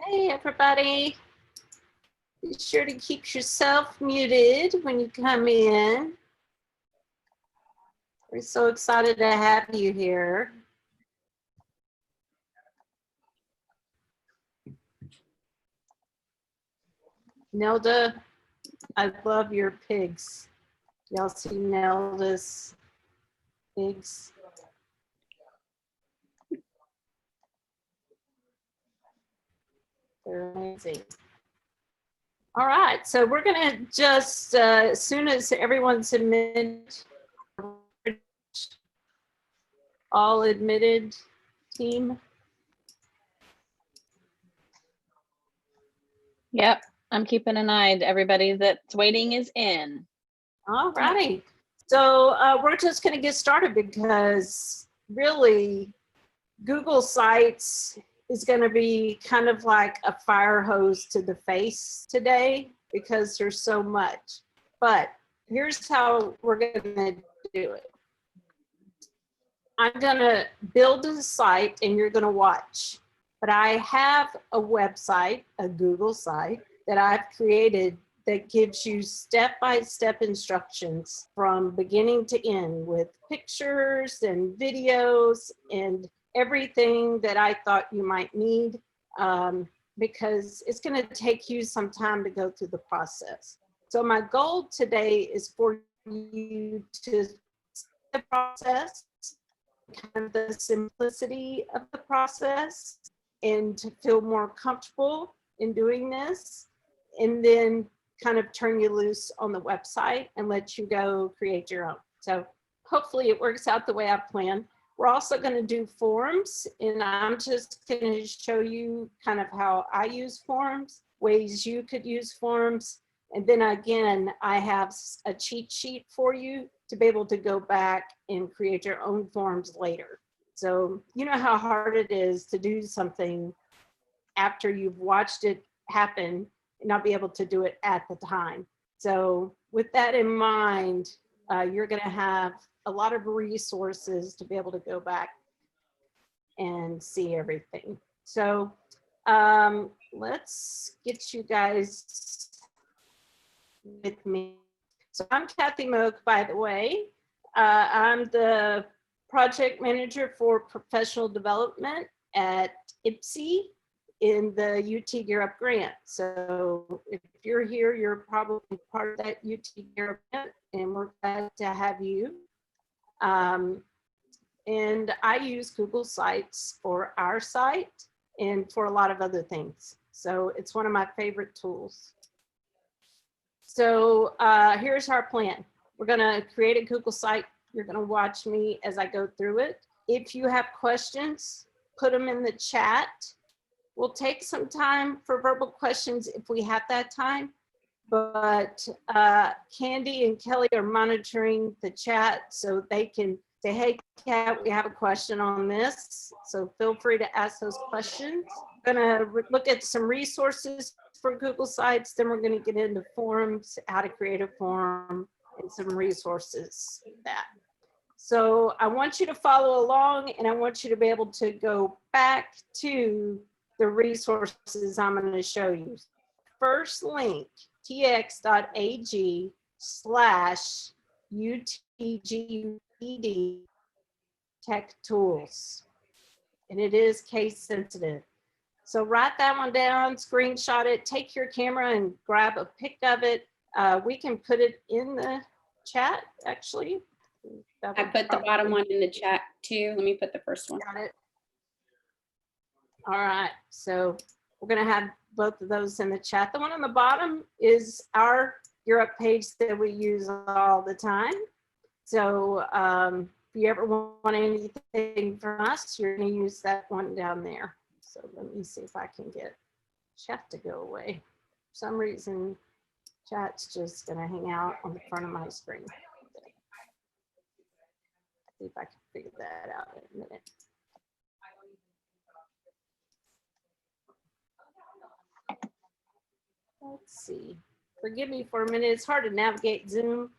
Hey, everybody. Be sure to keep yourself muted when you come in. We're so excited to have you here. Nelda, I love your pigs. Y'all see Nelda's pigs? They're amazing. All right, so we're gonna just, as soon as everyone's admitted, all admitted team. Yep, I'm keeping an eye. Everybody that's waiting is in. All righty. So we're just going to get started because really Google Sites is going to be kind of like a fire hose to the face today because there's so much. But here's how we're going to do it. I'm going to build a site and you're going to watch. But I have a website, a Google site that I've created that gives you step-by-step instructions from beginning to end with pictures and videos and everything that I thought you might need because it's going to take you some time to go through the process. So my goal today is for you to see the process, kind of the simplicity of the process, and to feel more comfortable in doing this, and then kind of turn you loose on the website and let you go create your own. So hopefully it works out the way I planned. We're also going to do forms, and I'm just going to show you kind of how I use forms, ways you could use forms. And then again, I have a cheat sheet for you to be able to go back and create your own forms later. So you know how hard it is to do something after you've watched it happen and not be able to do it at the time. So with that in mind, you're going to have a lot of resources to be able to go back and see everything. So let's get you guys with me. So I'm Kathy Moak, by the way. I'm the project manager for professional development at IPSE in the UT Gear Up grant. So if you're here, you're probably part of that UT Gear Up grant, and we're glad to have you. And I use Google Sites for our site and for a lot of other things. So it's one of my favorite tools. So here's our plan. We're gonna create a Google site. You're gonna watch me as I go through it. If you have questions, put them in the chat. We'll take some time for verbal questions if we have that time, but Candy and Kelly are monitoring the chat so they can say, hey, Kat, we have a question on this. So feel free to ask those questions. I'm gonna look at some resources for Google Sites, then we're gonna get into forms, how to create a form, and some resources for that. So I want you to follow along, and I want you to be able to go back to the resources I'm going to show you. First link, tx.ag/UTGUED Tech Tools. And it is case sensitive. So write that one down, screenshot it, take your camera and grab a pic of it. We can put it in the chat, actually. I put the bottom one in the chat too. Let me put the first one. Got it. All right, so we're gonna have both of those in the chat. The one on the bottom is our Gear Up page that we use all the time. So if you ever want anything from us, you're gonna use that one down there. So let me see if I can get chat to go away. For some reason, chat's just gonna hang out on the front of my screen. See if I can figure that out in a minute. Let's see. Forgive me for a minute. It's hard to navigate Zoom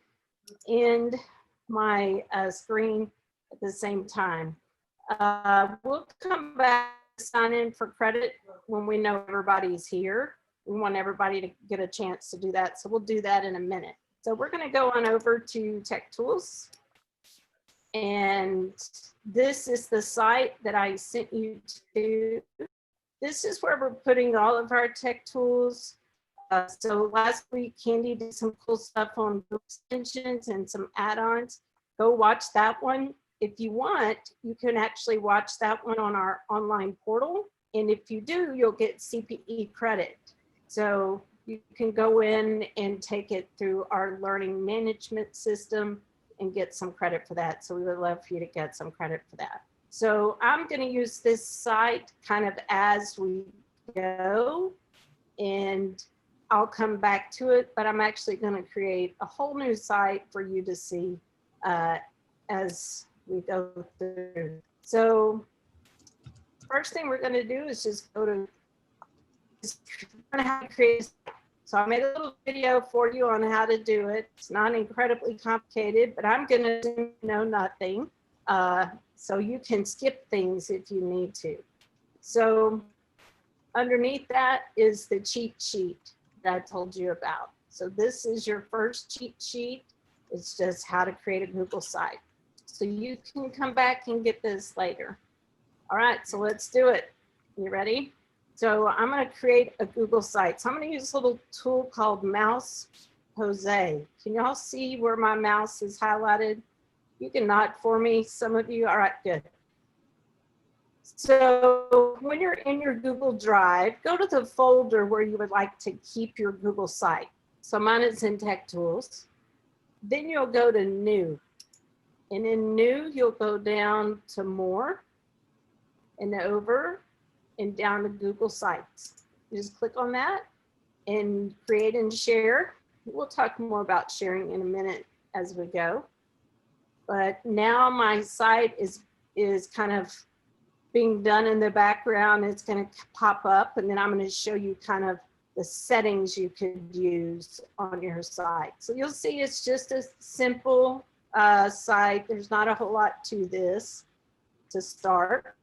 and my screen at the same time. We'll come back sign in for credit when we know everybody's here. We want everybody to get a chance to do that. So we'll do that in a minute. So we're going to go on over to Tech Tools. And this is the site that I sent you to. This is where we're putting all of our tech tools. So last week, Candy did some cool stuff on Google extensions and some add-ons. Go watch that one. If you want, you can actually watch that one on our online portal. And if you do, you'll get CPE credit. So you can go in and take it through our learning management system and get some credit for that. So we would love for you to get some credit for that. So I'm going to use this site kind of as we go, and I'll come back to it, but I'm actually going to create a whole new site for you to see as we go through. So first thing we're going to do is just go to how to create. So I made a little video for you on how to do it. It's not incredibly complicated, but I'm going to know nothing. So you can skip things if you need to. So underneath that is the cheat sheet that I told you about. So this is your first cheat sheet. It's just how to create a Google site. So you can come back and get this later. All right, so let's do it. You ready? So I'm going to create a Google site. So I'm going to use a little tool called Mouse Jose. Can y'all see where my mouse is highlighted? You can nod for me, some of you. All right, good. So when you're in your Google Drive, go to the folder where you would like to keep your Google site. So mine is in Tech Tools. Then you'll go to New. And in New, you'll go down to More and over and down to Google Sites. You just click on that and create and share. We'll talk more about sharing in a minute as we go. But now my site is kind of being done in the background. It's going to pop up, and then I'm going to show you kind of the settings you could use on your site. So you'll see it's just a simple site. There's not a whole lot to this to start,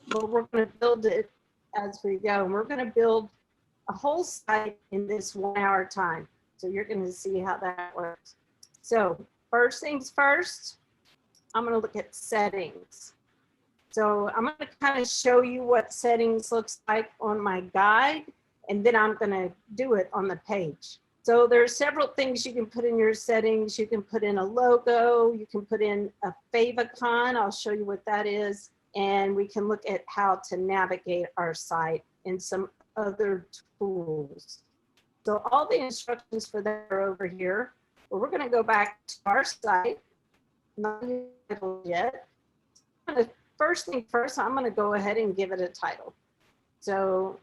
but we're going to build it as we go. And we're going to build a whole site in this 1 hour time. So you're going to see how that works. So first things first, I'm going to look at settings. So I'm going to kind of show you what settings looks like on my guide, and then I'm going to do it on the page. So there are several things you can put in your settings. You can put in a logo, you can put in a favicon. I'll show you what that is. And we can look at how to navigate our site and some other tools. So all the instructions for that are over here. But we're going to go back to our site. Not yet. First thing first, I'm going to go ahead and give it a title. So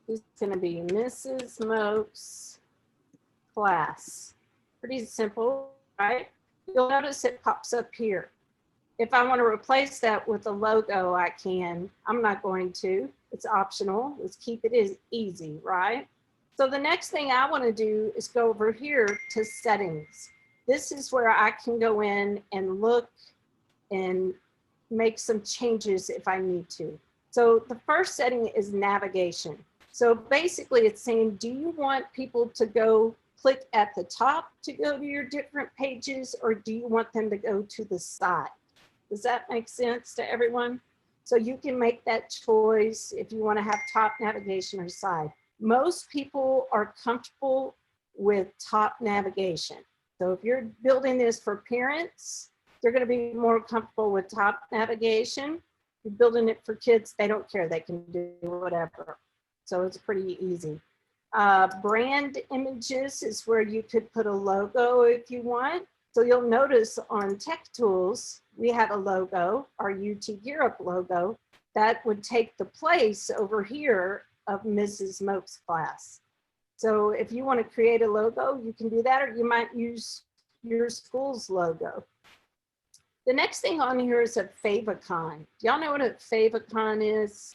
it's going to be Mrs. Moak's class. Pretty simple, right? You'll notice it pops up here. If I want to replace that with a logo, I can. I'm not going to. It's optional. Let's keep it as easy, right? So the next thing I want to do is go over here to settings. This is where I can go in and look and make some changes if I need to. So the first setting is navigation. So basically it's saying, do you want people to go click at the top to go to your different pages, or do you want them to go to the side? Does that make sense to everyone? So you can make that choice if you want to have top navigation or side. Most people are comfortable with top navigation. So if you're building this for parents, they're going to be more comfortable with top navigation. If you're building it for kids, they don't care. They can do whatever. So it's pretty easy. Brand images is where you could put a logo if you want. So you'll notice on Tech Tools, we have a logo, our UT Gear Up logo, that would take the place over here of Mrs. Moak's class. So if you want to create a logo, you can do that, or you might use your school's logo. The next thing on here is a favicon. Do y'all know what a favicon is?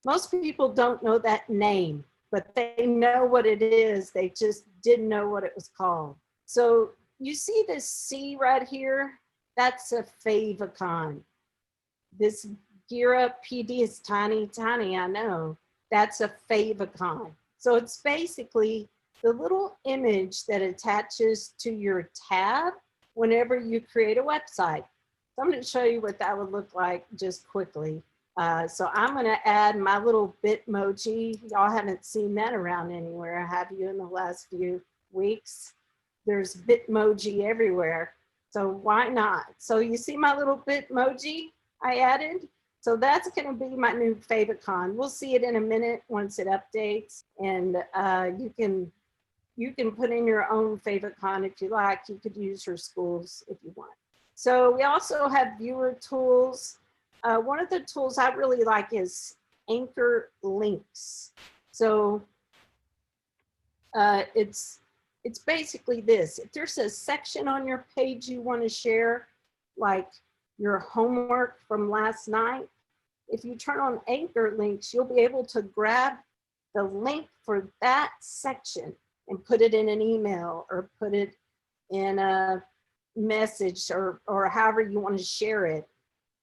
Most people don't know that name, but they know what it is. They just didn't know what it was called. So you see this C right here? That's a favicon. This Gira PD is tiny, I know. That's a favicon. So it's basically the little image that attaches to your tab whenever you create a website. So I'm going to show you what that would look like just quickly. So I'm going to add my little Bitmoji. Y'all haven't seen that around anywhere, have you, in the last few weeks? There's Bitmoji everywhere. So why not? So you see my little Bitmoji I added? So that's going to be my new favicon. We'll see it in a minute once it updates, and you can put in your own favicon if you like. You could use your schools if you want. So we also have viewer tools. One of the tools I really like is Anchor Links. So it's basically this. If there's a section on your page you want to share, like your homework from last night, if you turn on Anchor Links, you'll be able to grab the link for that section and put it in an email or put it in a message or however you want to share it.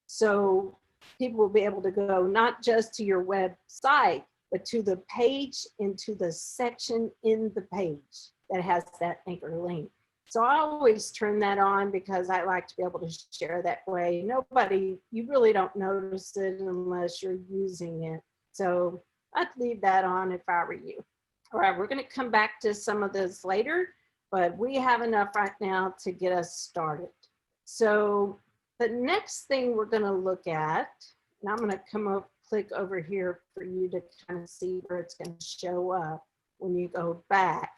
So people will be able to go not just to your website, but to the page and to the section in the page that has that anchor link. So I always turn that on because I like to be able to share that way. You really don't notice it unless you're using it. So I'd leave that on if I were you. All right, we're going to come back to some of this later, but we have enough right now to get us started. So the next thing we're going to look at, and I'm going to come up, click over here for you to kind of see where it's going to show up when you go back,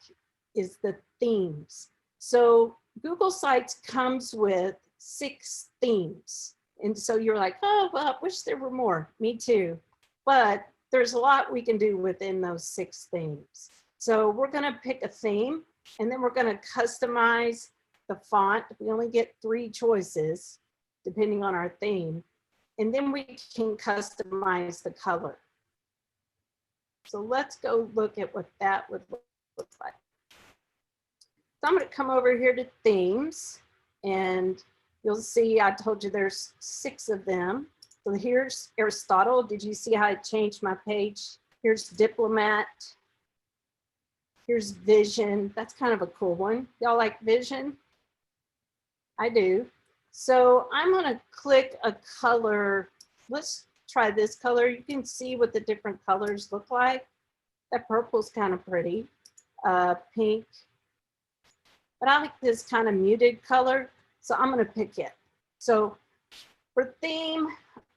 is the themes. So Google Sites comes with 6 themes. And so you're like, oh, well, I wish there were more. Me too. But there's a lot we can do within those 6 themes. So we're going to pick a theme, and then we're going to customize the font. We only get 3 choices depending on our theme. And then we can customize the color. So let's go look at what that would look like. So I'm going to come over here to themes, and you'll see I told you there's 6 of them. So here's Aristotle. Did you see how I changed my page? Here's Diplomat. Here's Vision. That's kind of a cool one. Y'all like Vision? I do. So I'm going to click a color. Let's try this color. You can see what the different colors look like. That purple's kind of pretty. Pink. But I like this kind of muted color, so I'm going to pick it. So for theme,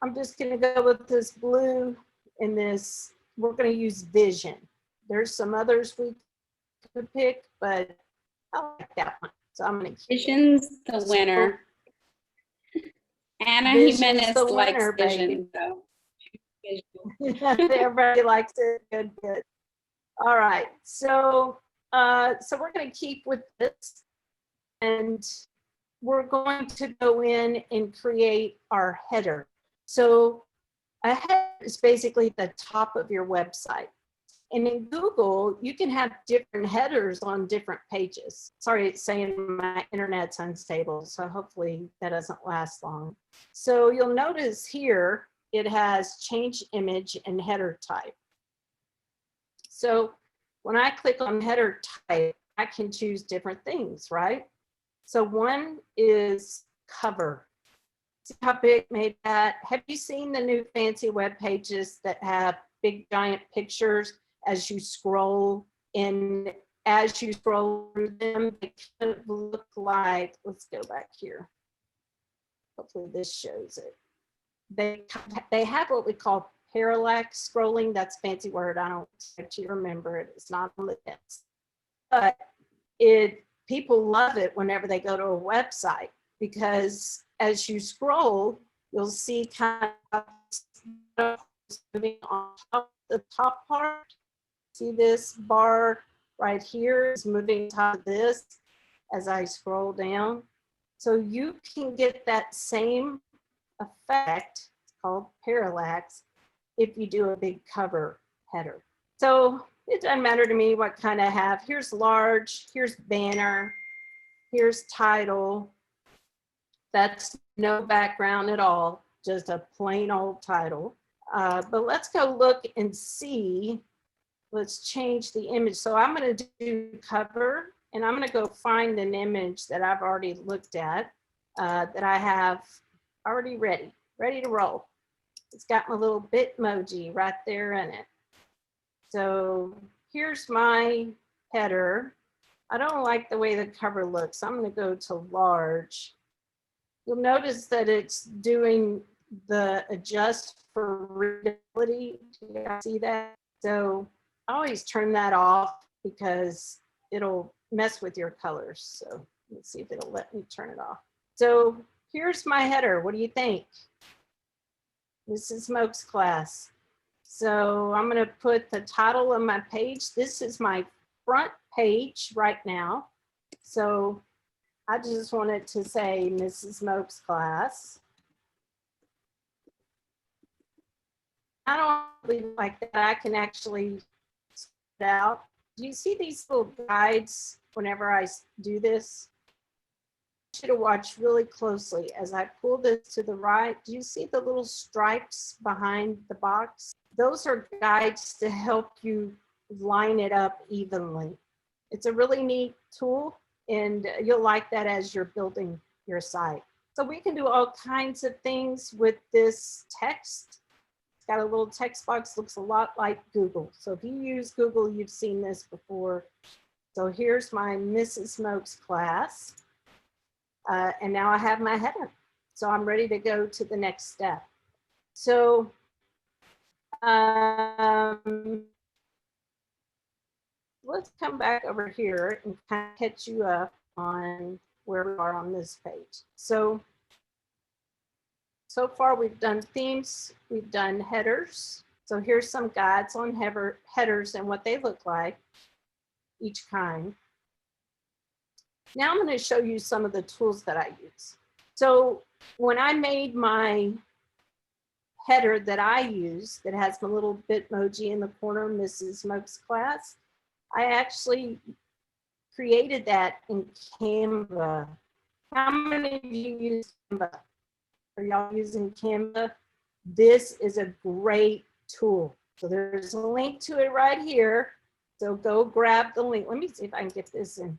I'm just going to go with this blue and this. We're going to use Vision. There's some others we could pick, but I like that one. So I'm going to keep Vision's the winner. Anna Vision's Jimenez the likes winner, Vision. baby. So. Everybody likes it. Good, good. All right. So we're going to keep with this, and we're going to go in and create our header. So a header is basically the top of your website. And in Google, you can have different headers on different pages. Sorry, it's saying my internet's unstable, so hopefully that doesn't last long. So you'll notice here, it has change image and header type. So when I click on header type, I can choose different things, right? So one is cover. See how big made that? Have you seen the new fancy web pages that have big giant pictures as you scroll? And as you scroll through them, they kind of look like, let's go back here. Hopefully this shows it. They have what we call parallax scrolling. That's a fancy word. I don't expect you to remember it. It's not on the list. But people love it whenever they go to a website, because as you scroll, you'll see kind of moving on top, the top part. See this bar right here is moving top of this as I scroll down. So you can get that same effect, it's called parallax, if you do a big cover header. So it doesn't matter to me what kind I have. Here's large, here's banner, here's title. That's no background at all. just a plain old title. But let's go look and see. Let's change the image. So I'm going to do cover, and I'm going to go find an image that I've already looked at, that I have already ready to roll. It's got my little Bitmoji right there in it. So here's my header. I don't like the way the cover looks. I'm going to go to large. You'll notice that it's doing the adjust for readability. Do you guys see that? So I always turn that off because it'll mess with your colors. So let's see if it'll let me turn it off. So here's my header. What do you think? Mrs. Moak's class. So I'm going to put the title of my page. This is my front page right now. So I just wanted to say Mrs. Moak's class. I don't really like that. I can actually split it out. Do you see these little guides whenever I do this? I should have watched really closely as I pull this to the right. Do you see the little stripes behind the box? Those are guides to help you line it up evenly. It's a really neat tool, and you'll like that as you're building your site. So we can do all kinds of things with this text. It's got a little text box, looks a lot like Google. So if you use Google, you've seen this before. So here's my Mrs. Moak's class. And now I have my header. So I'm ready to go to the next step. So let's come back over here and kind of catch you up on where we are on this page. So far we've done themes, we've done headers. So here's some guides on headers and what they look like, each kind. Now I'm going to show you some of the tools that I use. So when I made my header that I use that has my little Bitmoji in the corner, Mrs. Moak's class, I actually created that in Canva. How many of you use Canva? Are y'all using Canva? This is a great tool. So there's a link to it right here. So go grab the link. Let me see if I can get this in.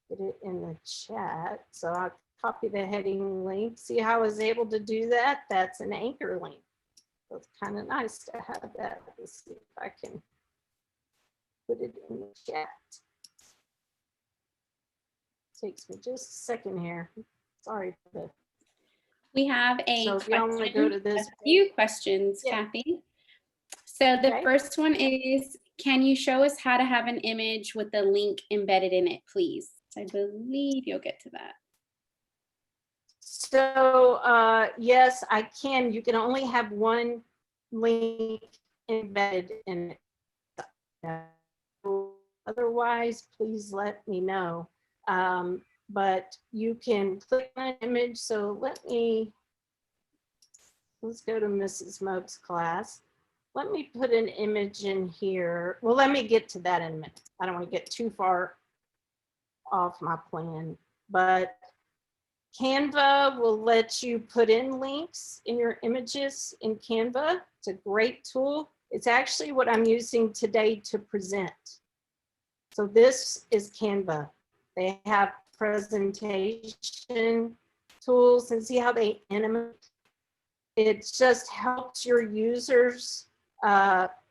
Get it in the chat. So I'll copy the heading link. See how I was able to do that? That's an anchor link. So it's kind of nice to have that. Let's see if I can put it in the chat. Takes me just a second here. Sorry for the. We have So if y'all want to go to this. a few questions, Yeah. Kathy. So the Okay. first one is, can you show us how to have an image with the link embedded in it, please? I believe you'll get to that. So yes, I can. You can only have one link embedded in it. Otherwise, please let me know. But you can click on an image. So let's go to Mrs. Moak's class. Let me put an image in here. Well, let me get to that in a minute. I don't want to get too far off my plan, but Canva will let you put in links in your images in Canva. It's a great tool. It's actually what I'm using today to present. So this is Canva. They have presentation tools, and see how they animate. It just helps your users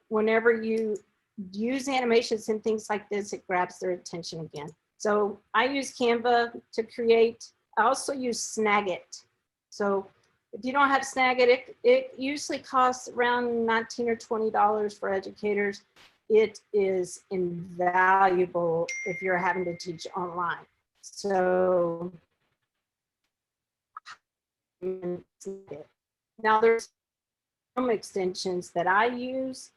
whenever you use animations and things like this, it grabs their attention again. So I use Canva to create. I also use Snagit. So if you don't have Snagit, it usually costs around $19 or $20 for educators. It is invaluable if you're having to teach online. So now there's some extensions that I use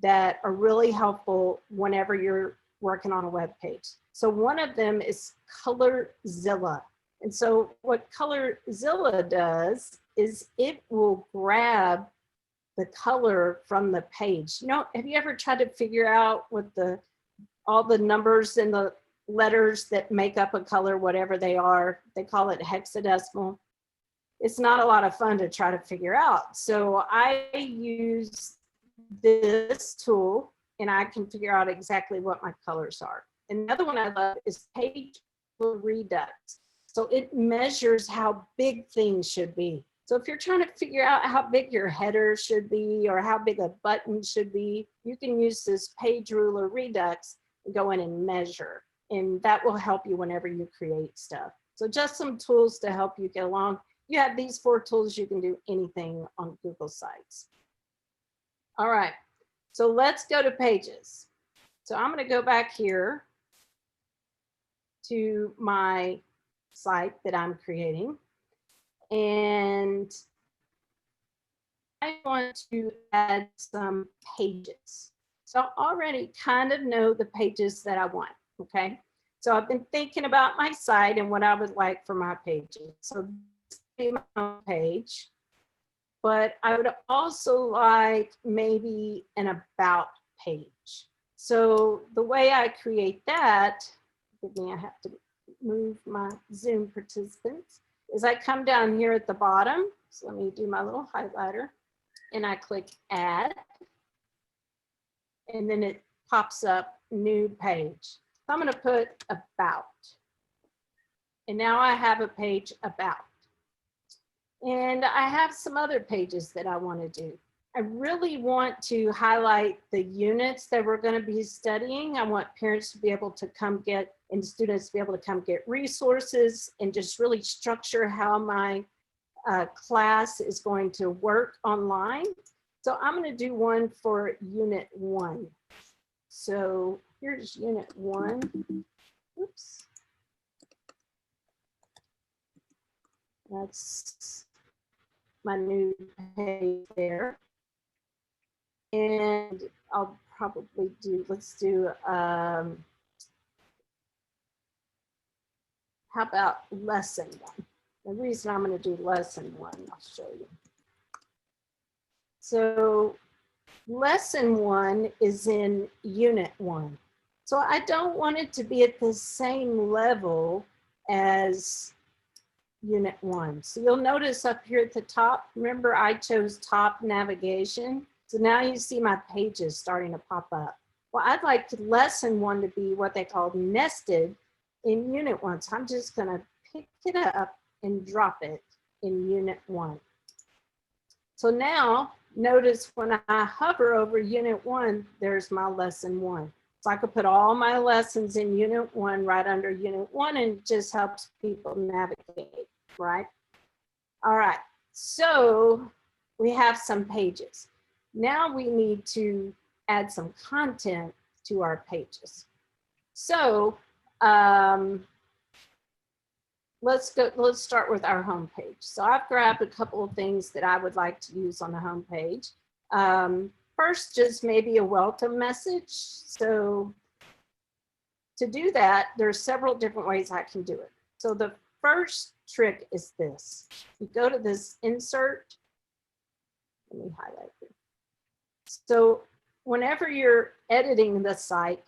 that are really helpful whenever you're working on a web page. So one of them is ColorZilla. And so what ColorZilla does is it will grab the color from the page. You know, have you ever tried to figure out what all the numbers and the letters that make up a color, whatever they are? They call it hexadecimal. it's not a lot of fun to try to figure out. So I use this tool and I can figure out exactly what my colors are. And the other one I love is Page Redux. So it measures how big things should be. So if you're trying to figure out how big your header should be or how big a button should be, you can use this Page Ruler Redux and go in and measure. And that will help you whenever you create stuff. So just some tools to help you get along. You have these 4 tools, you can do anything on Google Sites. All right, so let's go to Pages. So I'm going to go back here to my site that I'm creating. And I want to add some pages. So I already kind of know the pages that I want, okay? So I've been thinking about my site and what I would like for my pages. So this would be my home page, but I would also like maybe an about page. So the way I create that, I have to move my Zoom participants, is I come down here at the bottom. So let me do my little highlighter and I click add. And then it pops up new page. So I'm going to put about. And now I have a page about. And I have some other pages that I want to do. I really want to highlight the units that we're going to be studying. I want parents to be able to come get, and students to be able to come get resources and just really structure how my class is going to work online. So I'm going to do one for Unit 1. So here's Unit 1. Oops. That's my new page there. And I'll probably do, let's do, how about lesson 1? The reason I'm going to do lesson 1, I'll show you. So lesson 1 is in Unit 1. So I don't want it to be at the same level as Unit 1. So you'll notice up here at the top, remember I chose top navigation. So now you see my pages starting to pop up. Well, I'd like lesson 1 to be what they call nested in Unit 1. So I'm just going to pick it up and drop it in Unit 1. So now notice when I hover over Unit 1, there's my lesson 1. So I could put all my lessons in Unit 1 right under Unit 1 and it just helps people navigate, right? All right, so we have some pages. Now we need to add some content to our pages. So let's start with our home page. So I've grabbed a couple of things that I would like to use on the home page. First, just maybe a welcome message. So to do that, there's several different ways I can do it. So the first trick is this. You go to this insert. Let me highlight it. So whenever you're editing the site,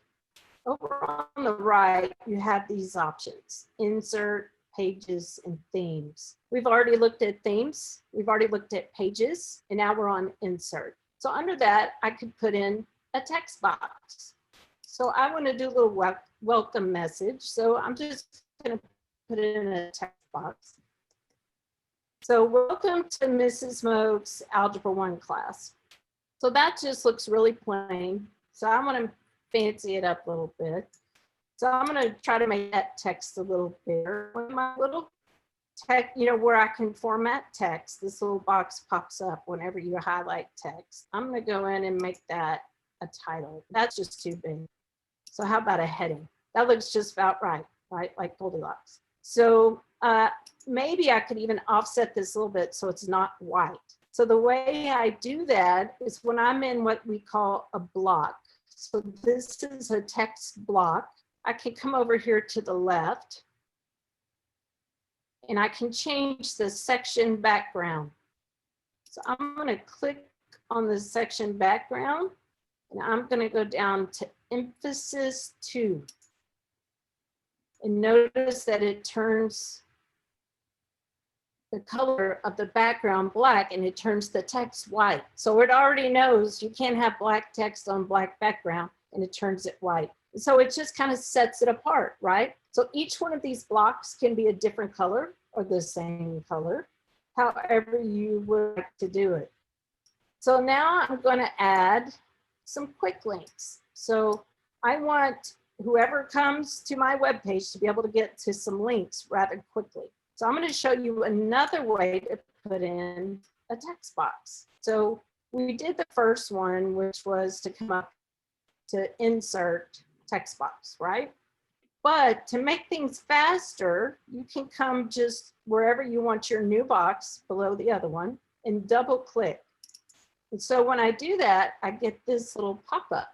over on the right, you have these options: insert, pages, and themes. We've already looked at themes. We've already looked at pages, and now we're on insert. So under that, I could put in a text box. So I want to do a little welcome message. So I'm just going to put it in a text box. So welcome to Mrs. Moog's Algebra 1 class. So that just looks really plain. So I want to fancy it up a little bit. So I'm going to try to make that text a little bigger. When my little text, you know, where I can format text, this little box pops up whenever you highlight text. I'm going to go in and make that a title. That's just too big. So how about a heading? That looks just about right, right? Like Goldilocks. So maybe I could even offset this a little bit so it's not white. So the way I do that is when I'm in what we call a block. So this is a text block. I can come over here to the left and I can change the section background. So I'm going to click on the section background and I'm going to go down to emphasis 2. And notice that it turns the color of the background black and it turns the text white. So it already knows you can't have black text on black background and it turns it white. So it just kind of sets it apart, right? So each one of these blocks can be a different color or the same color, however you would like to do it. So now I'm going to add some quick links. So I want whoever comes to my webpage to be able to get to some links rather quickly. So I'm going to show you another way to put in a text box. So we did the first one, which was to come up to insert text box, right? But to make things faster, you can come just wherever you want your new box below the other one and double click. And so when I do that, I get this little pop-up.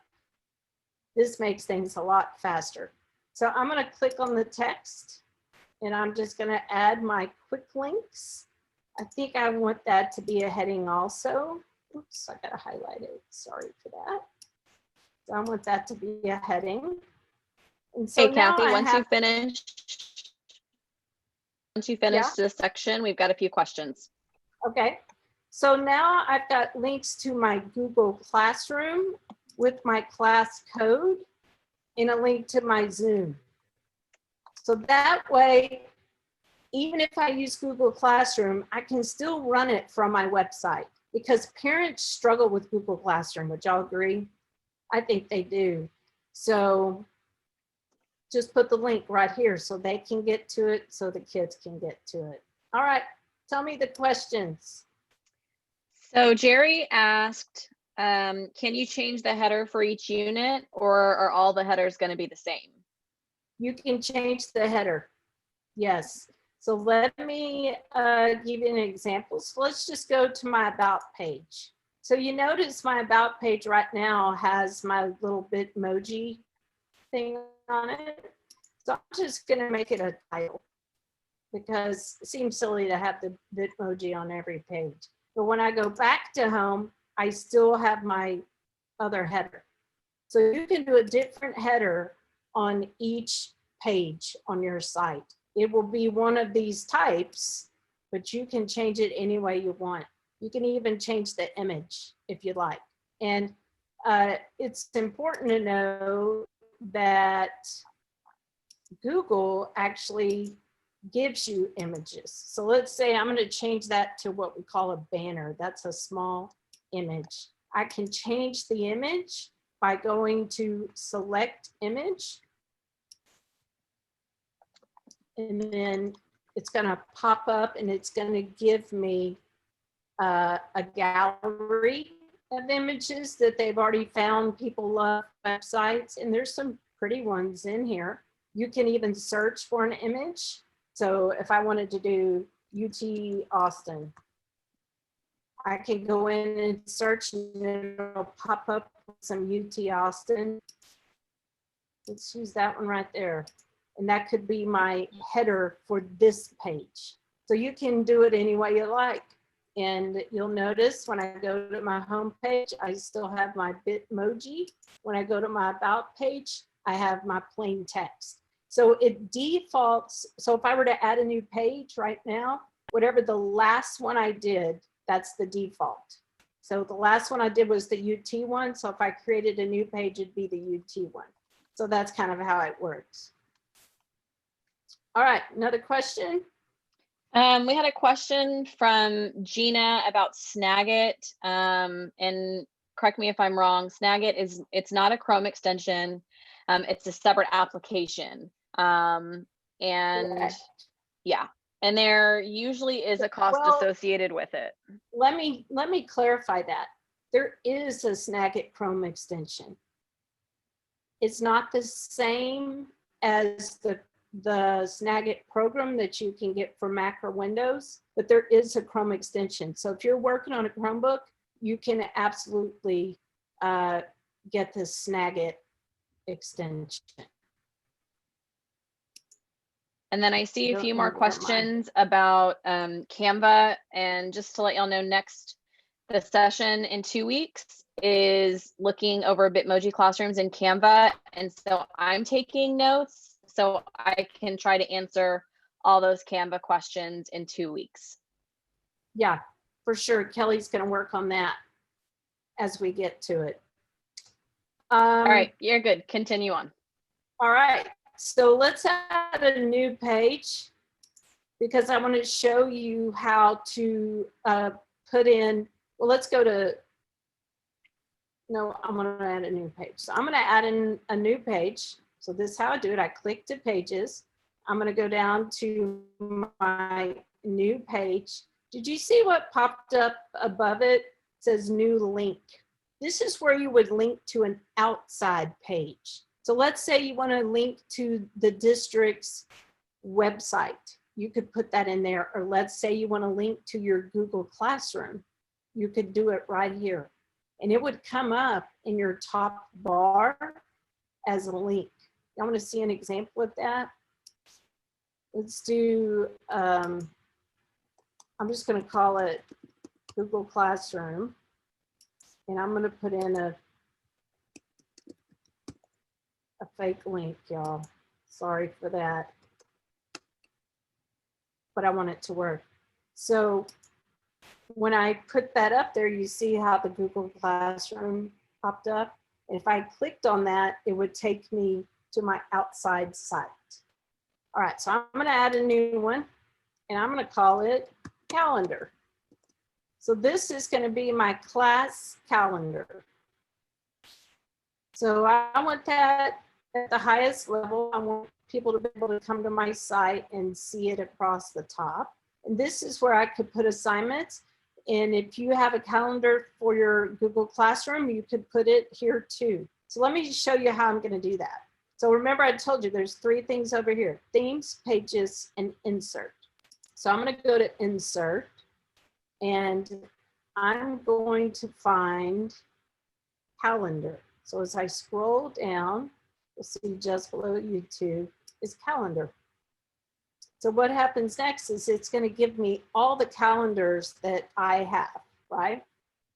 This makes things a lot faster. So I'm going to click on the text and I'm just going to add my quick links. I think I want that to be a heading also. Oops, I got to highlight it. Sorry for that. So I want that to be a heading. And so Hey, now Kathy, I once have, you finish this section, we've got a few questions. okay. So now I've got links to my Google Classroom with my class code and a link to my Zoom. So that way, even if I use Google Classroom, I can still run it from my website because parents struggle with Google Classroom. Would y'all agree? I think they do. So just put the link right here so they can get to it, so the kids can get to it. All right, tell me the questions. So Jerry asked, can you change the header for each unit, or are all the headers going to be the same? You can change the header. Yes. So let me give you an example. So let's just go to my About page. So you notice my About page right now has my little Bitmoji thing on it. So I'm just going to make it a title because it seems silly to have the Bitmoji on every page. But when I go back to home, I still have my other header. So you can do a different header on each page on your site. It will be one of these types, but you can change it any way you want. You can even change the image if you like. And it's important to know that Google actually gives you images. So let's say I'm going to change that to what we call a banner. That's a small image. I can change the image by going to select image. And then it's going to pop up and it's going to give me a gallery of images that they've already found. People love websites, and there's some pretty ones in here. You can even search for an image. So if I wanted to do UT Austin, I can go in and search and it'll pop up with some UT Austin. Let's use that one right there. And that could be my header for this page. So you can do it any way you like. And you'll notice when I go to my home page, I still have my Bitmoji. When I go to my About page, I have my plain text. So it defaults. So if I were to add a new page right now, whatever the last one I did, that's the default. So the last one I did was the UT one. So if I created a new page, it'd be the UT one. So that's kind of how it works. All right, another question. We had a question from Gina about Snagit, and correct me if I'm wrong. Snagit it's not a Chrome extension. It's a separate application. And Correct. yeah, and there usually is a cost associated with it. Let me clarify that. There is a Snagit Chrome extension. It's not the same as the Snagit program that you can get for Mac or Windows, but there is a Chrome extension. So if you're working on a Chromebook, you can absolutely get the Snagit extension. And then I see a few more questions about Canva. And just to let y'all know, the session in 2 weeks is looking over Bitmoji classrooms in Canva. And so I'm taking notes so I can try to answer all those Canva questions in 2 weeks. Yeah, for sure. Kelly's going to work on that as we get to it. All right, you're good. Continue on. All right, so let's add a new page because I want to show you how to put in, well, let's go to, no, I'm going to add a new page. So I'm going to add in a new page. So this is how I do it. I click to pages. I'm going to go down to my new page. Did you see what popped up above it? It says new link. This is where you would link to an outside page. So let's say you want to link to the district's website. You could put that in there. Or let's say you want to link to your Google Classroom. You could do it right here. And it would come up in your top bar as a link. I want to see an example of that. Let's do, I'm just going to call it Google Classroom. And I'm going to put in a fake link, y'all. Sorry for that. But I want it to work. So when I put that up there, you see how the Google Classroom popped up. And if I clicked on that, it would take me to my outside site. All right, so I'm going to add a new one, and I'm going to call it calendar. So this is going to be my class calendar. So I want that at the highest level. I want people to be able to come to my site and see it across the top. And this is where I could put assignments. And if you have a calendar for your Google Classroom, you could put it here too. So let me show you how I'm going to do that. So remember, I told you there's three things over here: themes, pages, and insert. So I'm going to go to insert, and I'm going to find calendar. So as I scroll down, you'll see just below YouTube is calendar. So what happens next is it's going to give me all the calendars that I have, right?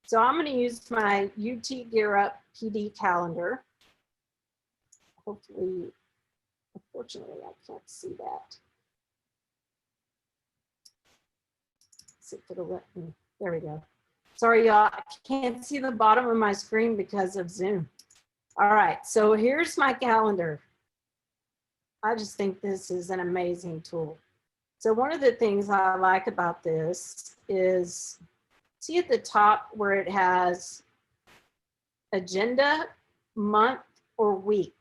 So I'm going to use my UT Gear Up PD calendar. Hopefully, unfortunately, I can't see that. Let's see if it'll let me. There we go. Sorry, y'all. I can't see the bottom of my screen because of Zoom. All right, so here's my calendar. I just think this is an amazing tool. So one of the things I like about this is, see at the top where it has agenda, month, or week.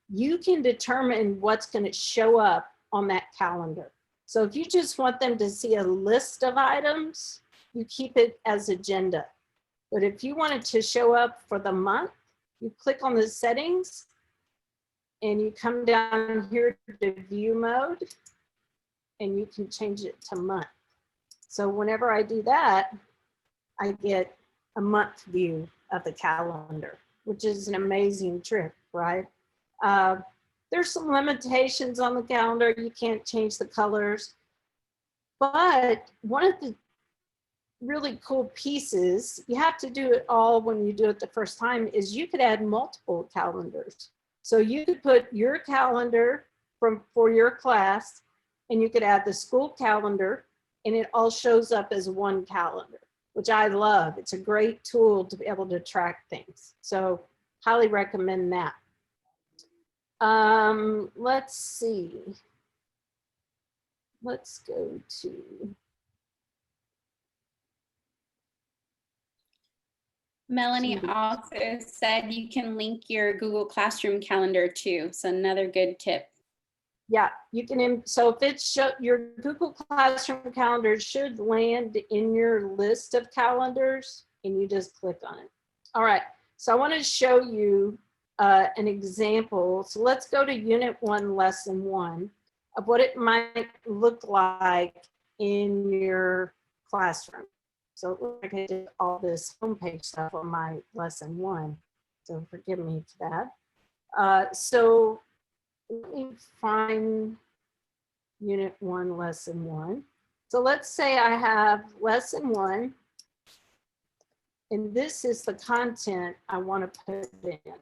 You can determine what's going to show up on that calendar. So if you just want them to see a list of items, you keep it as agenda. But if you want it to show up for the month, you click on the settings and you come down here to view mode and you can change it to month. So whenever I do that, I get a month view of the calendar, which is an amazing trick, right? There's some limitations on the calendar. You can't change the colors. But one of the really cool pieces, you have to do it all when you do it the first time, is you could add multiple calendars. So you could put your calendar for your class, and you could add the school calendar, and it all shows up as one calendar, which I love. It's a great tool to be able to track things. So highly recommend that. Let's see. Let's go to. Melanie also said you can link your Google Classroom calendar too. So another good tip. Yeah, you can, so if it's your Google Classroom calendar should land in your list of calendars and you just click on it. All right, so I want to show you an example. So let's go to Unit 1, Lesson 1 of what it might look like in your classroom. So it looks like I did all this homepage stuff on my Lesson 1. So forgive me for that. So let me find Unit 1, Lesson 1. So let's say I have Lesson 1, and this is the content I want to put in.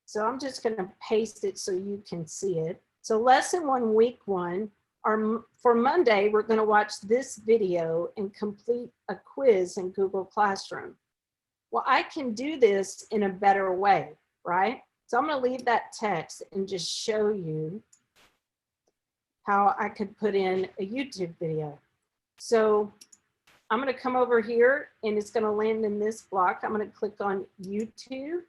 So I'm just going to paste it so you can see it. So Lesson 1, Week 1, For Monday, we're going to watch this video and complete a quiz in Google Classroom. Well, I can do this in a better way, right? So I'm going to leave that text and just show you how I could put in a YouTube video. So I'm going to come over here and it's going to land in this block. I'm going to click on YouTube.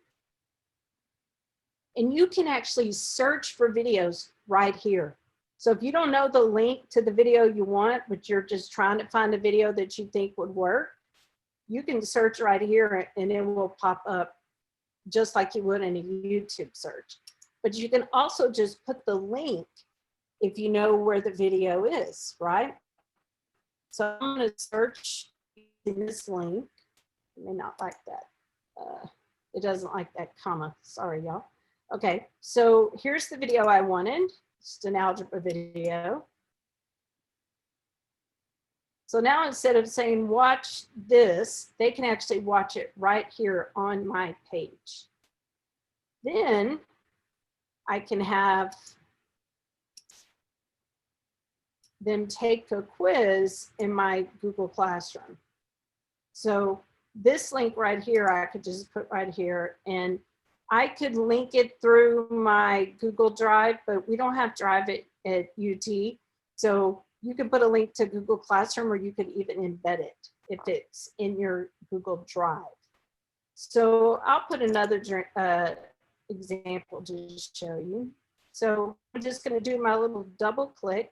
And you can actually search for videos right here. So if you don't know the link to the video you want, but you're just trying to find a video that you think would work, you can search right here and it will pop up just like you would in a YouTube search. But you can also just put the link if you know where the video is, right? So I'm going to search in this link. I may not like that. It doesn't like that comma. Sorry, y'all. Okay, so here's the video I wanted. It's an algebra video. So now instead of saying watch this, they can actually watch it right here on my page. Then I can have them take a quiz in my Google Classroom. So this link right here, I could just put right here, and I could link it through my Google Drive, but we don't have Drive at UT. So you can put a link to Google Classroom, or you could even embed it if it's in your Google Drive. So I'll put another example to show you. So I'm just going to do my little double click,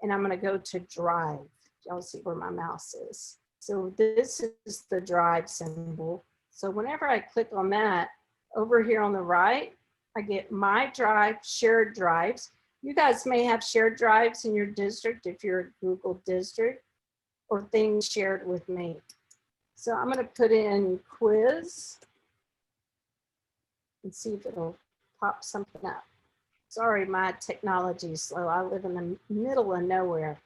and I'm going to go to Drive. Y'all see where my mouse is. So this is the Drive symbol. So whenever I click on that, over here on the right, I get my drive, shared drives. You guys may have shared drives in your district if you're a Google district, or things shared with me. So I'm going to put in quiz and see if it'll pop something up. Sorry, my technology is slow. I live in the middle of nowhere.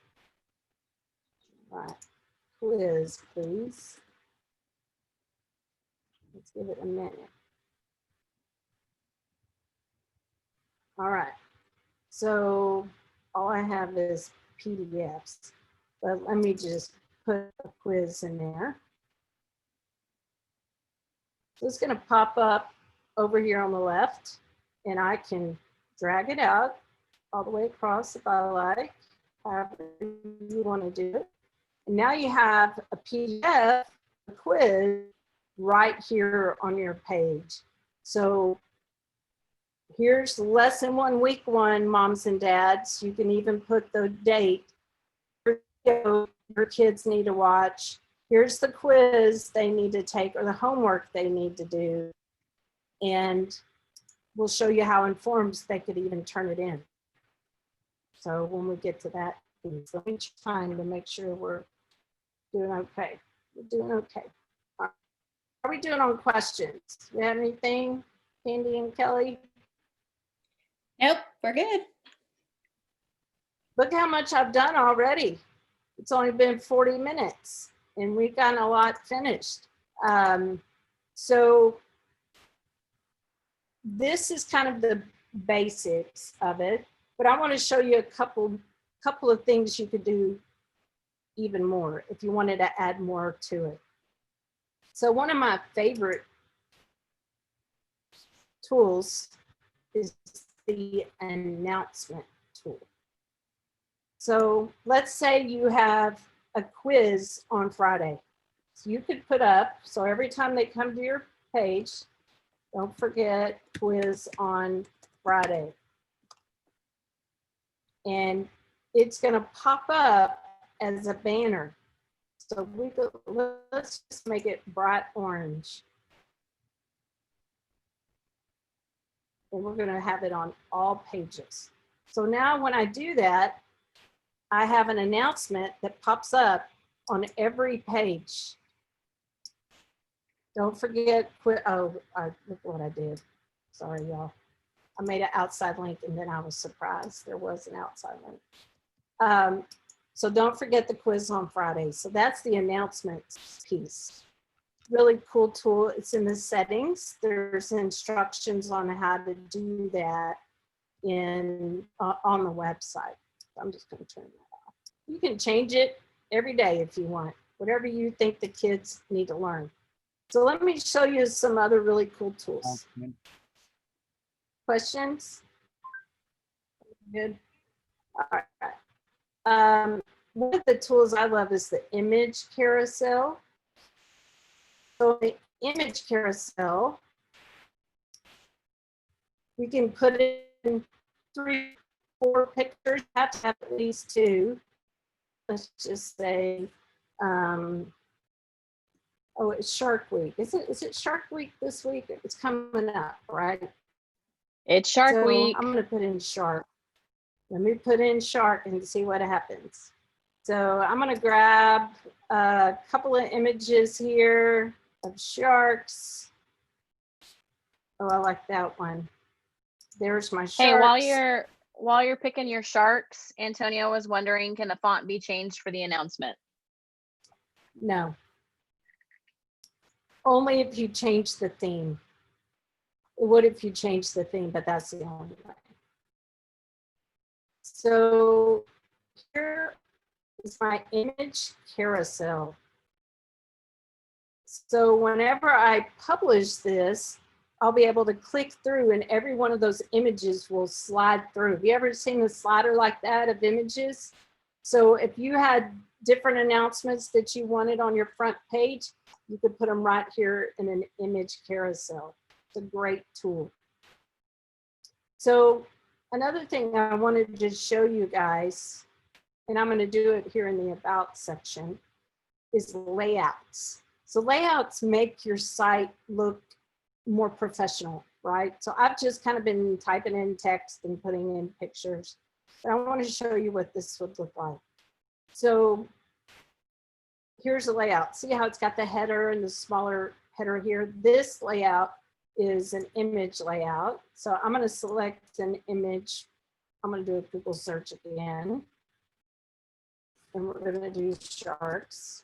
All right, quiz, please. Let's give it a minute. All right, so all I have is PDFs, but let me just put a quiz in there. So it's going to pop up over here on the left, and I can drag it out all the way across if I like, however you want to do it. And now you have a PDF, a quiz right here on your page. So here's lesson 1, week 1, moms and dads. You can even put the date your kids need to watch. Here's the quiz they need to take, or the homework they need to do. And we'll show you how in Forms they could even turn it in. So when we get to that, let me try to make sure we're doing okay. We're doing okay. How are we doing on questions? You have anything, Candy and Kelly? Nope, we're good. Look how much I've done already. It's only been 40 minutes and we've gotten a lot finished. So this is kind of the basics of it, but I want to show you a couple of things you could do even more if you wanted to add more to it. So one of my favorite tools is the announcement tool. So let's say you have a quiz on Friday. So you could put up, so every time they come to your page, don't forget quiz on Friday. And it's going to pop up as a banner. So let's just make it bright orange. And we're going to have it on all pages. So now when I do that, I have an announcement that pops up on every page. Don't forget, look what I did. Sorry, y'all. I made an outside link and then I was surprised there was an outside link. So don't forget the quiz on Friday. So that's the announcements piece. Really cool tool. It's in the settings. There's instructions on how to do that on the website. I'm just going to turn that off. You can change it every day if you want, whatever you think the kids need to learn. So let me show you some other really cool tools. Questions? Good. All right. One of the tools I love is the image carousel. So the image carousel, we can put in 3, 4 pictures. Have to have at least 2. Let's just say, oh, it's Shark Week. Is it Shark Week this week? It's coming up, right? It's Shark So Week. I'm going to put in shark. Let me put in shark and see what happens. So I'm going to grab a couple of images here of sharks. Oh, I like that one. There's my sharks. Hey, while you're picking your sharks, Antonio was wondering, can the font be changed for the announcement? No. Only if you change the theme. It would if you change the theme, but that's the only way. So here is my image carousel. So whenever I publish this, I'll be able to click through and every one of those images will slide through. Have you ever seen a slider like that of images? So if you had different announcements that you wanted on your front page, you could put them right here in an image carousel. It's a great tool. So another thing I wanted to show you guys, and I'm going to do it here in the About section, is layouts. So layouts make your site look more professional, right? So I've just kind of been typing in text and putting in pictures, but I want to show you what this would look like. So here's a layout. See how it's got the header and the smaller header here? This layout is an image layout. So I'm going to select an image. I'm going to do a Google search again. And we're going to do sharks.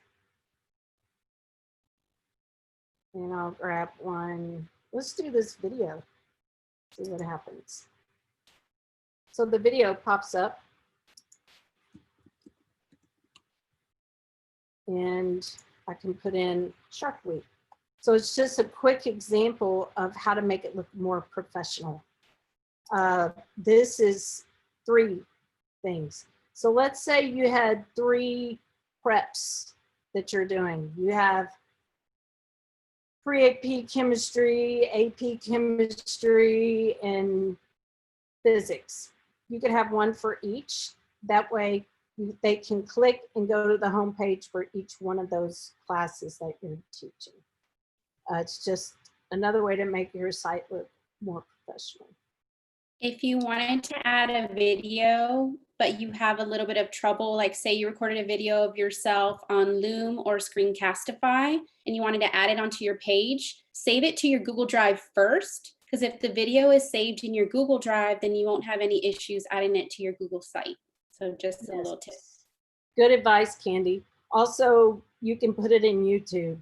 And I'll grab one. Let's do this video. See what happens. So the video pops up. And I can put in Shark Week. So it's just a quick example of how to make it look more professional. This is 3 things. So let's say you had 3 preps that you're doing. You have pre-AP chemistry, AP chemistry, and physics. You could have one for each. That way they can click and go to the home page for each one of those classes that you're teaching. It's just another way to make your site look more professional. If you wanted to add a video, but you have a little bit of trouble, like say you recorded a video of yourself on Loom or Screencastify, and you wanted to add it onto your page, save it to your Google Drive first, because if the video is saved in your Google Drive, then you won't have any issues adding it to your Google site. So just a little tip. Good advice, Candy. Also, you can put it in YouTube,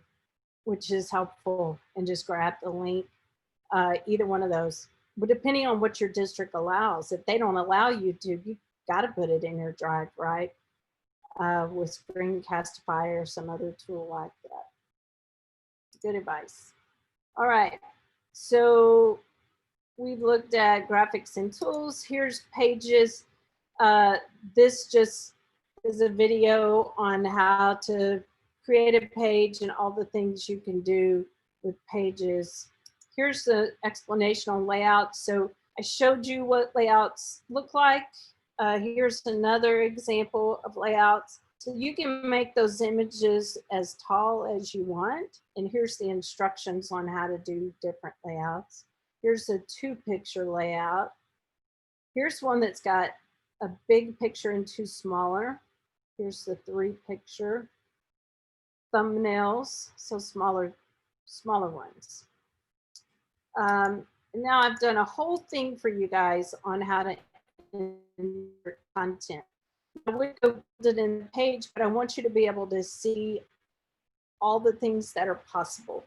which is helpful, and just grab the link, either one of those. But depending on what your district allows, if they don't allow YouTube, you got to put it in your drive, right? With Screencastify or some other tool like that. Good advice. All right, so we've looked at graphics and tools. Here's Pages. This just is a video on how to create a page and all the things you can do with Pages. Here's the explanation on layouts. So I showed you what layouts look like. Here's another example of layouts. So you can make those images as tall as you want. And here's the instructions on how to do different layouts. Here's a 2-picture layout. Here's one that's got a big picture and 2 smaller. Here's the 3-picture. Thumbnails, so smaller ones. Now I've done a whole thing for you guys on how to insert content. I would go put it in the page, but I want you to be able to see all the things that are possible.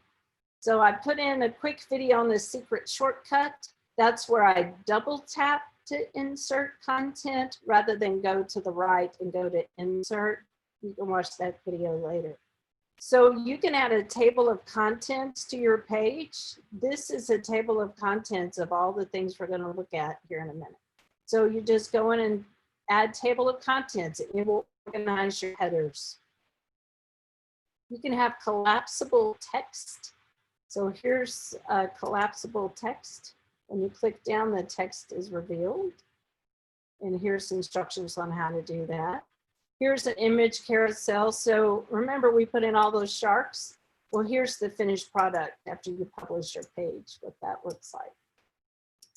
So I put in a quick video on the secret shortcut. That's where I double tap to insert content rather than go to the right and go to insert, you can watch that video later. So you can add a table of contents to your page. This is a table of contents of all the things we're going to look at here in a minute. So you just go in and add table of contents and it will organize your headers. You can have collapsible text. So here's a collapsible text. When you click down, the text is revealed. And here's instructions on how to do that. Here's an image carousel. So remember we put in all those sharks? Well, here's the finished product after you publish your page, what that looks like.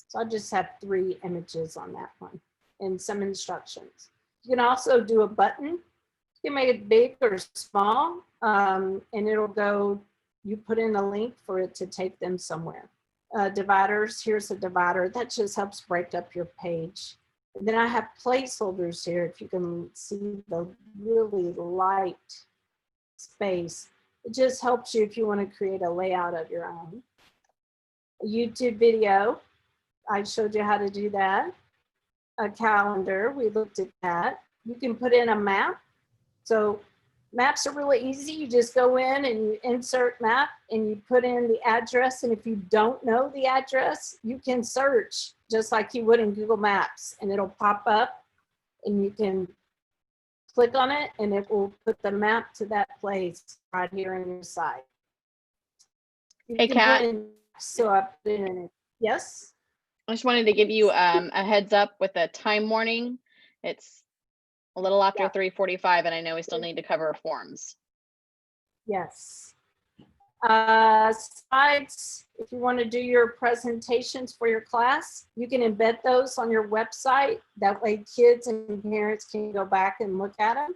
So I just have 3 images on that one and some instructions. You can also do a button. You can make it big or small and it'll go, you put in a link for it to take them somewhere. Dividers, here's a divider. That just helps break up your page. And then I have placeholders here. If you can see the really light space, it just helps you if you want to create a layout of your own. A YouTube video, I showed you how to do that. A calendar, we looked at that. You can put in a map. So maps are really easy. You just go in and you insert map and you put in the address. And if you don't know the address, you can search just like you would in Google Maps and it'll pop up and you can click on it and it will put the map to that place right here on your site. Hey, Kat. So I put in it. Yes? I just wanted to give you a heads up with the time warning. It's a little after 3:45 and I know we still need to cover forms. Yes. Slides, if you want to do your presentations for your class, you can embed those on your website. That way kids and parents can go back and look at them.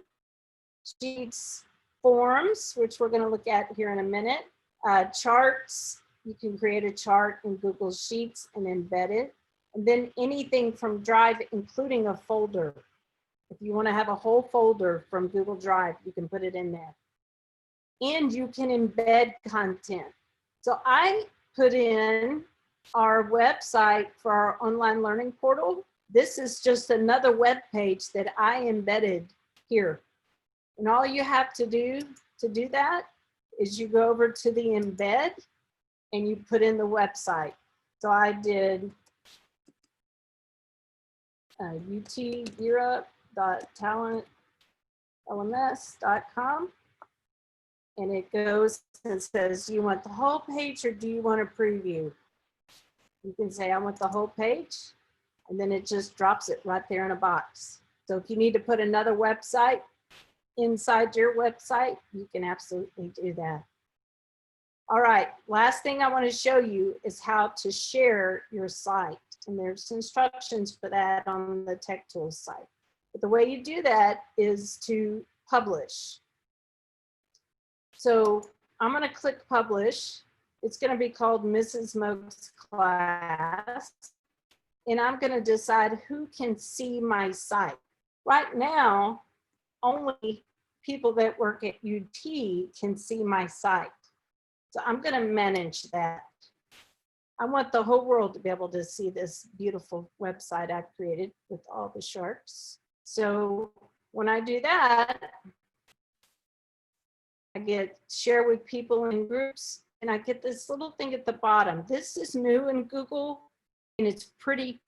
Sheets, forms, which we're going to look at here in a minute. Charts, you can create a chart in Google Sheets and embed it. And then anything from Drive, including a folder. If you want to have a whole folder from Google Drive, you can put it in there. And you can embed content. So I put in our website for our online learning portal. This is just another web page that I embedded here. And all you have to do that is you go over to the embed and you put in the website. So I did uteurope.talentlms.com. And it goes and says, you want the whole page or do you want a preview? You can say, I want the whole page. And then it just drops it right there in a box. So if you need to put another website inside your website, you can absolutely do that. All right, last thing I want to show you is how to share your site. And there's instructions for that on the Tech Tools site. But the way you do that is to publish. So I'm going to click publish. It's going to be called Mrs. Moak's class. And I'm going to decide who can see my site. Right now, only people that work at UT can see my site. So I'm going to manage that. I want the whole world to be able to see this beautiful website I created with all the sharks. So when I do that, I get share with people in groups and I get this little thing at the bottom. This is new in Google and it's pretty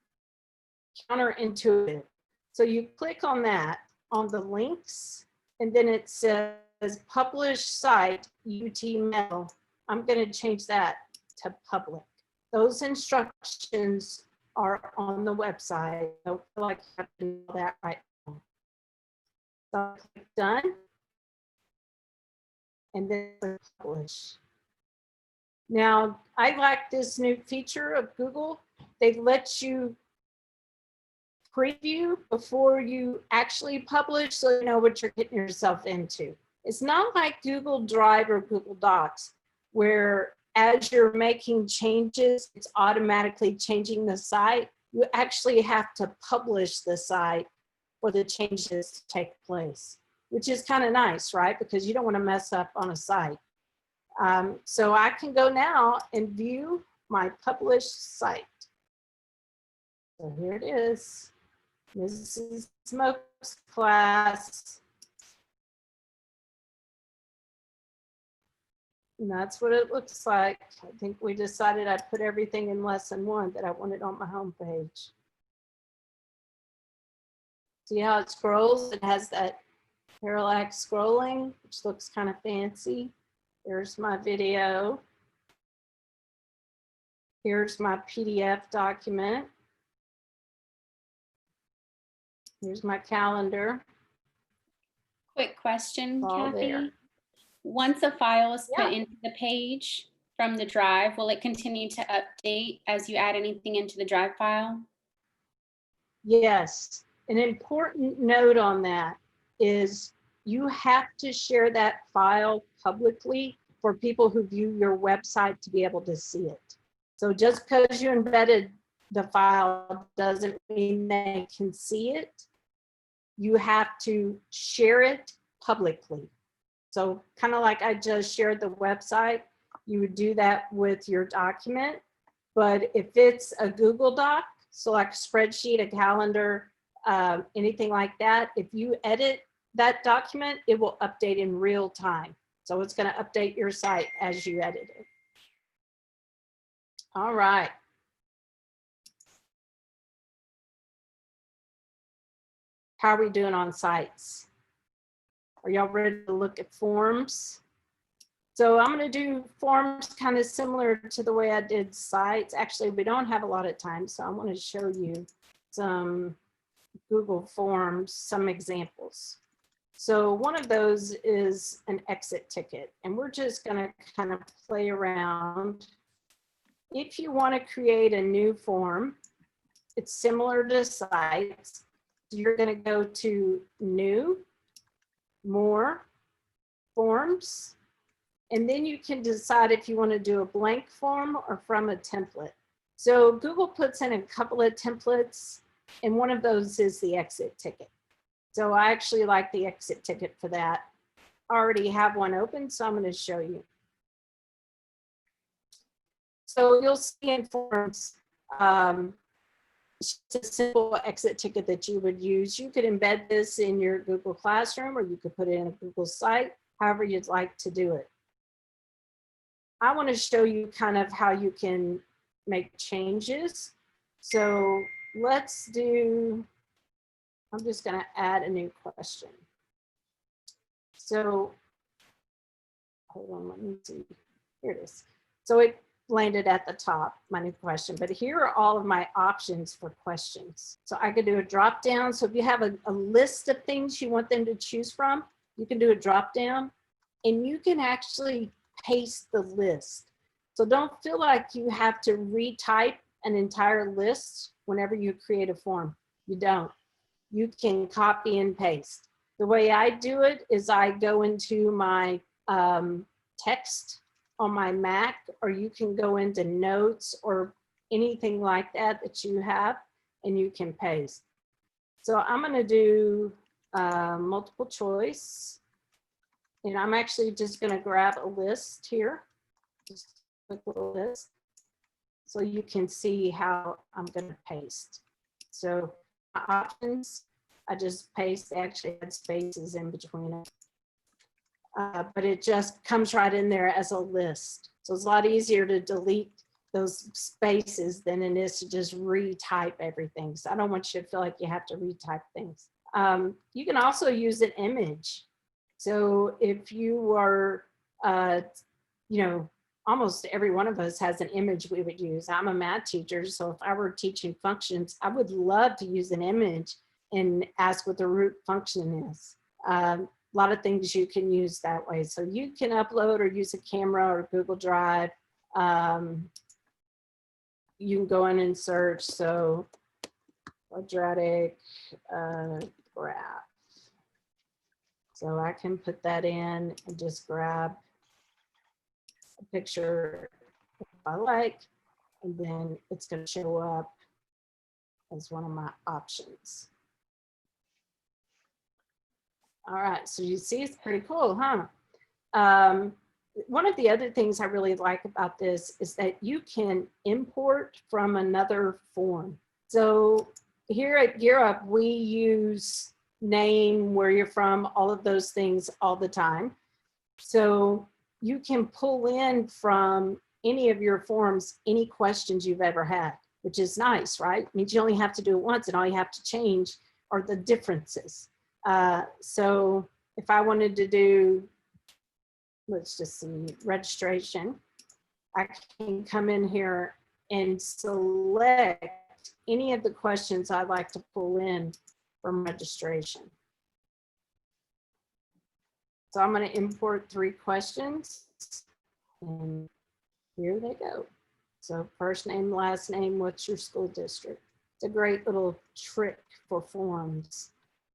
counterintuitive. So you click on that, on the links, and then it says publish site UT Metal. I'm going to change that to public. Those instructions are on the website. I don't feel like I have to do that right now. So I click done. And then publish. Now, I like this new feature of Google. They let you preview before you actually publish so you know what you're getting yourself into. It's not like Google Drive or Google Docs, where as you're making changes, it's automatically changing the site. You actually have to publish the site for the changes to take place, which is kind of nice, right? Because you don't want to mess up on a site. So I can go now and view my published site. So here it is. Mrs. Smoke's class. And that's what it looks like. I think we decided I'd put everything in lesson 1 that I wanted on my homepage. See how it scrolls? It has that parallax scrolling, which looks kind of fancy. There's my video. Here's my PDF document. Here's my calendar. Quick question, All Kathy. there. Once a file is put Yeah. into the page from the drive, will it continue to update as you add anything into the drive file? Yes, an important note on that is you have to share that file publicly for people who view your website to be able to see it. So just because you embedded the file doesn't mean they can see it. You have to share it publicly. So kind of like I just shared the website, you would do that with your document. But if it's a Google Doc, so like a spreadsheet, a calendar, anything like that, if you edit that document, it will update in real time. So it's going to update your site as you edit it. All right. How are we doing on sites? Are y'all ready to look at forms? So I'm going to do forms kind of similar to the way I did sites. Actually, we don't have a lot of time, so I want to show you some Google Forms, some examples. So one of those is an exit ticket, and we're just going to kind of play around. If you want to create a new form, it's similar to sites. So you're going to go to New, More, Forms, and then you can decide if you want to do a blank form or from a template. So Google puts in a couple of templates, and one of those is the exit ticket. So I actually like the exit ticket for that. I already have one open, so I'm going to show you. So you'll see in Forms, it's just a simple exit ticket that you would use. You could embed this in your Google Classroom, or you could put it in a Google site, however you'd like to do it. I want to show you kind of how you can make changes. So let's do, I'm just going to add a new question. So hold on, let me see. Here it is. So it landed at the top, my new question, but here are all of my options for questions. So I could do a drop down. So if you have a list of things you want them to choose from, you can do a drop down, and you can actually paste the list. So don't feel like you have to retype an entire list whenever you create a form. You don't. You can copy and paste. The way I do it is I go into my text on my Mac, or you can go into notes or anything like that that you have, and you can paste. So I'm going to do multiple choice. And I'm actually just going to grab a list here, just a quick little list, so you can see how I'm going to paste. So my options, I just paste, actually had spaces in between it. But it just comes right in there as a list. So it's a lot easier to delete those spaces than it is to just retype everything. So I don't want you to feel like you have to retype things. You can also use an image. So if you are, you know, almost every one of us has an image we would use. I'm a math teacher, so if I were teaching functions, I would love to use an image and ask what the root function is. A lot of things you can use that way. So you can upload or use a camera or Google Drive. You can go in and search. So quadratic graph. So I can put that in and just grab a picture if I like, and then it's going to show up as one of my options. All right, so you see it's pretty cool, huh? One of the other things I really like about this is that you can import from another form. So here at Gear Up, we use name, where you're from, all of those things all the time. So you can pull in from any of your forms, any questions you've ever had, which is nice, right? It means you only have to do it once and all you have to change are the differences. So if I wanted to do, let's just see, registration, I can come in here and select any of the questions I'd like to pull in from registration. So I'm going to import 3 questions, and here they go. So first name, last name, what's your school district? It's a great little trick for forms.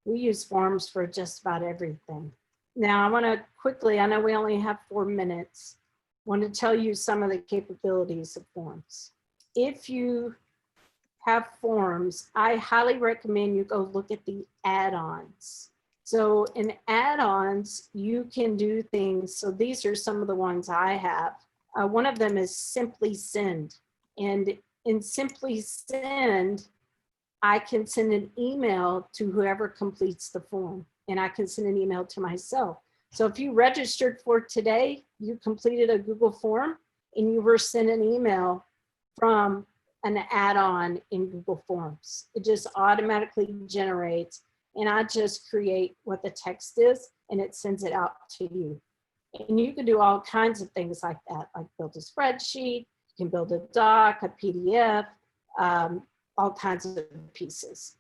We use forms for just about everything. Now I want to quickly, I know we only have 4 minutes, want to tell you some of the capabilities of forms. If you have forms, I highly recommend you go look at the add-ons. So in add-ons, you can do things. So these are some of the ones I have. One of them is Simply Send. And in Simply Send, I can send an email to whoever completes the form, and I can send an email to myself. So if you registered for today, you completed a Google form, and you were sent an email from an add-on in Google Forms. It just automatically generates, and I just create what the text is, and it sends it out to you. And you can do all kinds of things like that, like build a spreadsheet, you can build a doc, a PDF, all kinds of pieces.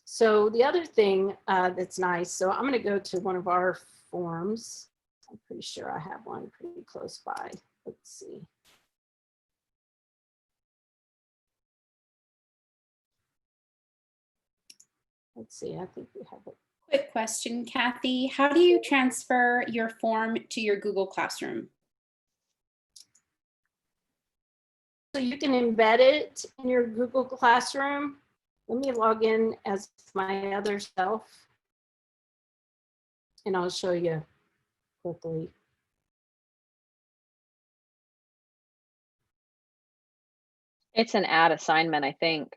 So the other thing that's nice, so I'm going to go to one of our forms. I'm pretty sure I have one pretty close by. Let's see. Let's see, I think we have it. Quick question, Kathy. How do you transfer your form to your Google Classroom? So you can embed it in your Google Classroom. Let me log in as my other self, and I'll show you quickly. It's an add assignment, I think.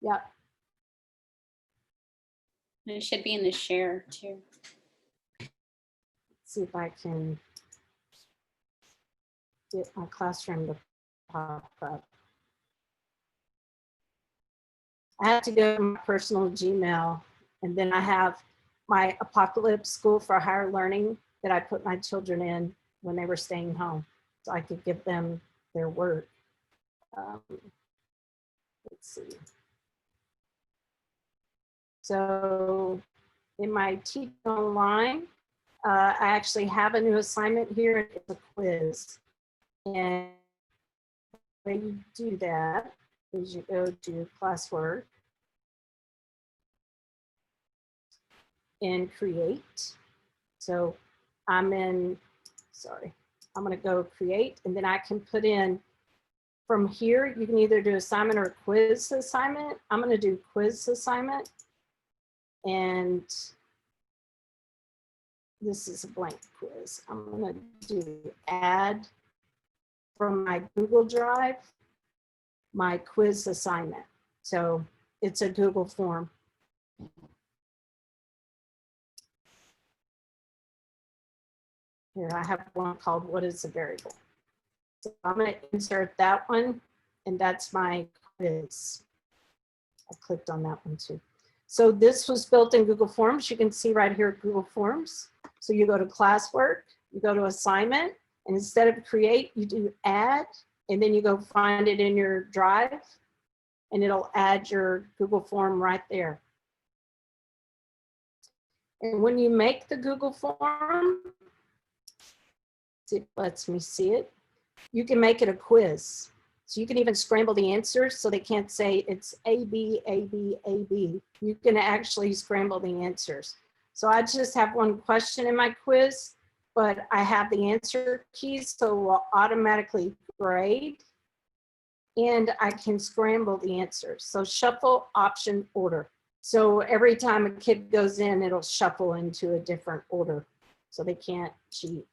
Yeah, And it should be in the share too. let's see if I can get my classroom to pop up. I have to go to my personal Gmail, and then I have my Apocalypse School for Higher Learning that I put my children in when they were staying home, so I could give them their work. Let's see. So in my Teach Online, I actually have a new assignment here. It's a quiz. And the way you do that is you go to classwork and create. So I'm in, sorry, I'm going to go create, and then I can put in from here. You can either do assignment or quiz assignment. I'm going to do quiz assignment. And this is a blank quiz. I'm going to do add from my Google Drive, my quiz assignment. So it's a Google form. Here, I have one called What is a Variable? So I'm going to insert that one, and that's my quiz. I clicked on that one too. So this was built in Google Forms. You can see right here, Google Forms. So you go to classwork, you go to assignment, and instead of create, you do add, and then you go find it in your drive, and it'll add your Google form right there. And when you make the Google form, it lets me see it, you can make it a quiz. So you can even scramble the answers so they can't say it's A, B, A, B, A, B. You can actually scramble the answers. So I just have one question in my quiz, but I have the answer keys, so it will automatically grade, and I can scramble the answers. So shuffle, option, order. So every time a kid goes in, it'll shuffle into a different order, so they can't cheat.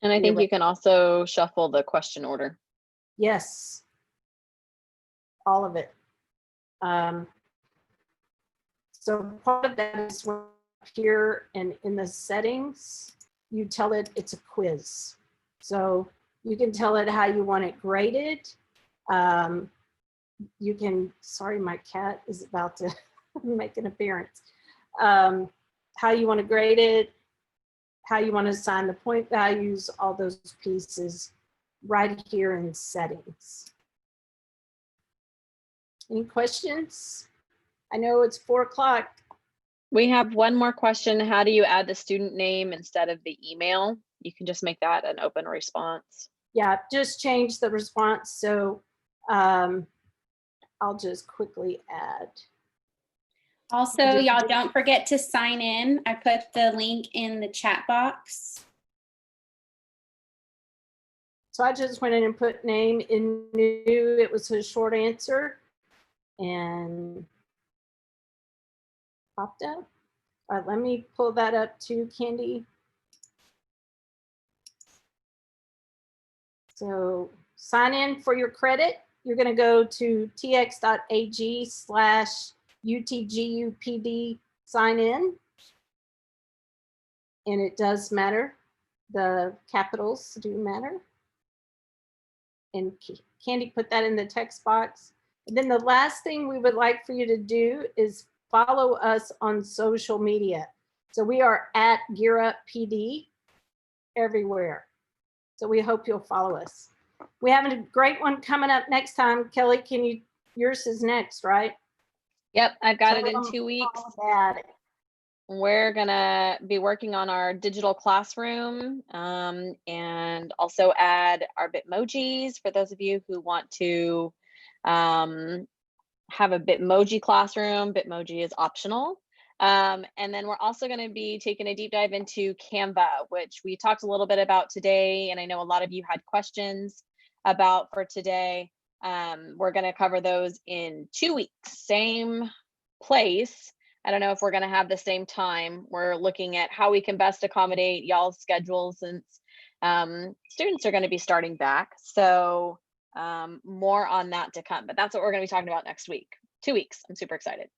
And I think you can also shuffle the question order. Yes, all of it. So part of that is here and in the settings, you tell it it's a quiz. So you can tell it how you want it graded. You can, sorry, my cat is about to make an appearance. How you want to grade it, how you want to assign the point values, all those pieces right here in settings. Any questions? I know it's 4 o'clock. We have one more question. How do you add the student name instead of the email? You can just make that an open response. Yeah, just change the response. So I'll just quickly add. Also, y'all don't forget to sign in. I put the link in the chat box. So I just went in and put name in new. It was a short answer and popped up. All right, let me pull that up too, Candy. So sign in for your credit. You're going to go to tx.ag/UTGUPD sign in. And it does matter. The capitals do matter. And Candy put that in the text box. And then the last thing we would like for you to do is follow us on social media. So we are at Gear Up PD everywhere. So we hope you'll follow us. We have a great one coming up next time. Kelly, can you, yours is next, right? Yep, I've got it Tell in them 2 weeks. all about it. We're gonna be working on our digital classroom and also add our Bitmojis for those of you who want to have a Bitmoji classroom. Bitmoji is optional. And then we're also going to be taking a deep dive into Canva, which we talked a little bit about today. And I know a lot of you had questions about for today. We're going to cover those in 2 weeks, same place. I don't know if we're going to have the same time. We're looking at how we can best accommodate y'all's schedules since students are going to be starting back. So more on that to come, but that's what we're going to be talking about next week. 2 weeks. I'm super excited.